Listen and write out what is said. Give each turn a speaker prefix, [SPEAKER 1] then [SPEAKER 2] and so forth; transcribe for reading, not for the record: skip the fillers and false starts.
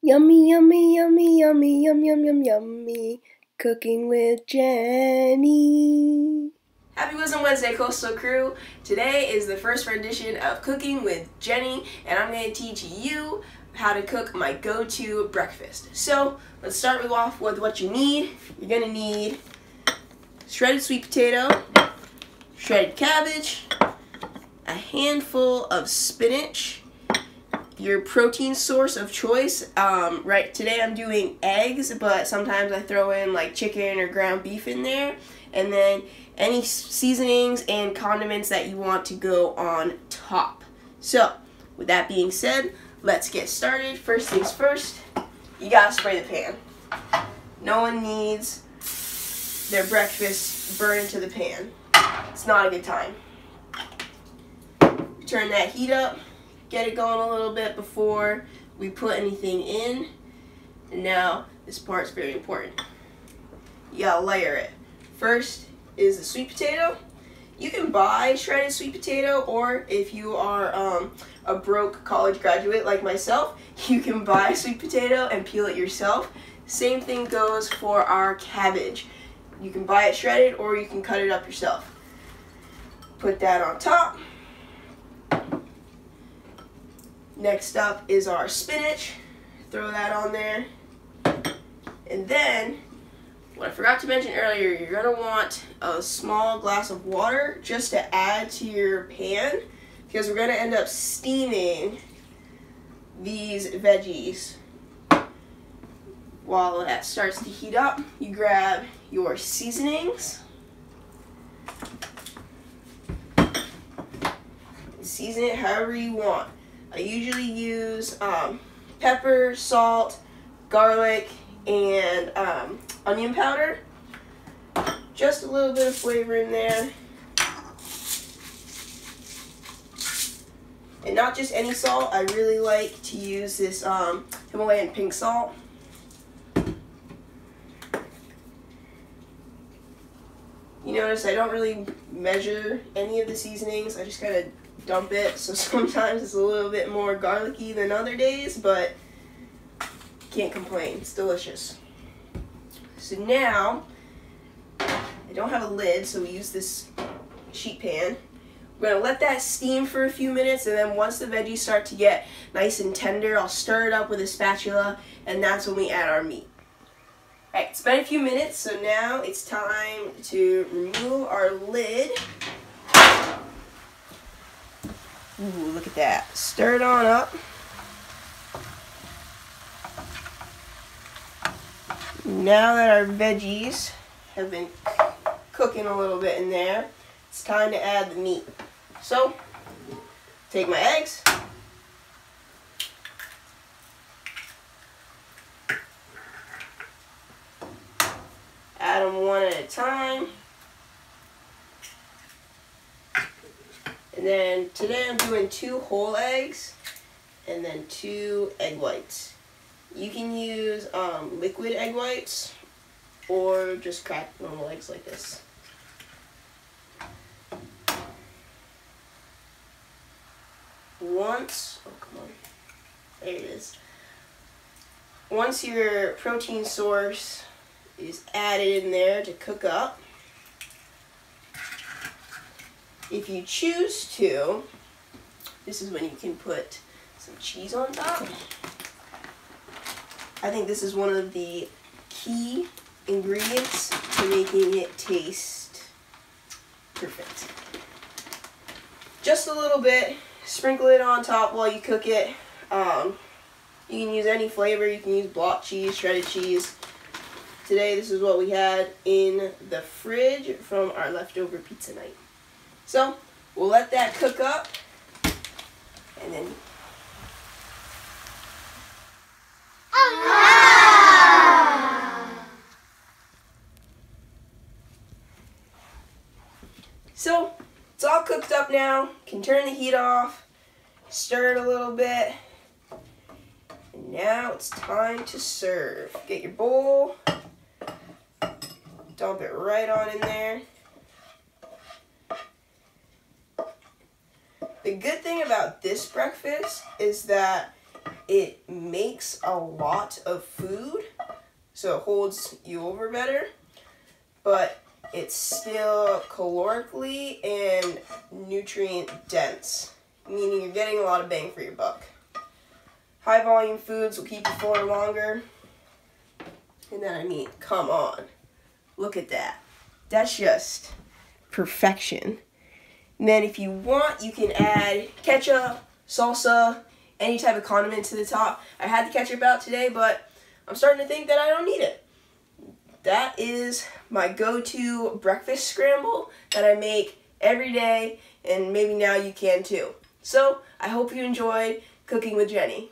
[SPEAKER 1] Yummy, yummy, yummy, yummy, yum, yum, yum, yummy. Cooking with Jenny. Happy Wisdom Wednesday, Coastal Crew. Today is the first rendition of Cooking with Jenny, and I'm going to teach you how to cook my go-to breakfast. So, let's start off with what you need. You're going to need shredded sweet potato, shredded cabbage, a handful of spinach, your protein source of choice. Right, today I'm doing eggs, but sometimes I throw in like chicken or ground beef in there, and then any seasonings and condiments that you want to go on top. So, with that being said, let's get started. First things first, you gotta spray the pan. No one needs their breakfast burned into the pan. It's not a good time. Turn that heat up. Get it going a little bit before we put anything in. And now, this part's very important. You gotta layer it. First is the sweet potato. You can buy shredded sweet potato, or if you are a broke college graduate like myself, you can buy sweet potato and peel it yourself. Same thing goes for our cabbage. You can buy it shredded, or you can cut it up yourself. Put that on top. Next up is our spinach. Throw that on there. And then, what I forgot to mention earlier, you're going to want a small glass of water just to add to your pan, because we're going to end up steaming these veggies. While that starts to heat up, you grab your seasonings. Season it however you want. I usually use pepper, salt, garlic, and onion powder. Just a little bit of flavor in there. And not just any salt. I really like to use this Himalayan pink salt. You notice I don't really measure any of the seasonings. I just kind of dump it, so sometimes it's a little bit more garlicky than other days, but can't complain. It's delicious. So now, I don't have a lid, so we use this sheet pan. We're going to let that steam for a few minutes, and then once the veggies start to get nice and tender, I'll stir it up with a spatula, and that's when we add our meat. Alright, it's been a few minutes, so now it's time to remove our lid. Ooh, look at that. Stir it on up. Now that our veggies have been cooking a little bit in there, it's time to add the meat. So, take my eggs. Add them one at a time. And then today I'm doing 2 whole eggs and then 2 egg whites. You can use liquid egg whites or just crack normal eggs like this. There it is. Once your protein source is added in there to cook up, if you choose to, this is when you can put some cheese on top. I think this is one of the key ingredients to making it taste perfect. Just a little bit. Sprinkle it on top while you cook it. You can use any flavor. You can use block cheese, shredded cheese. Today, this is what we had in the fridge from our leftover pizza night. So, we'll let that cook up, and then... So, it's all cooked up now. You can turn the heat off, stir it a little bit, and now it's time to serve. Get your bowl, dump it right on in there. The good thing about this breakfast is that it makes a lot of food, so it holds you over better, but it's still calorically and nutrient dense, meaning you're getting a lot of bang for your buck. High volume foods will keep you fuller longer. And then, I mean, come on. Look at that. That's just perfection. And then if you want, you can add ketchup, salsa, any type of condiment to the top. I had the ketchup out today, but I'm starting to think that I don't need it. That is my go-to breakfast scramble that I make every day, and maybe now you can too. So, I hope you enjoyed Cooking with Jenny.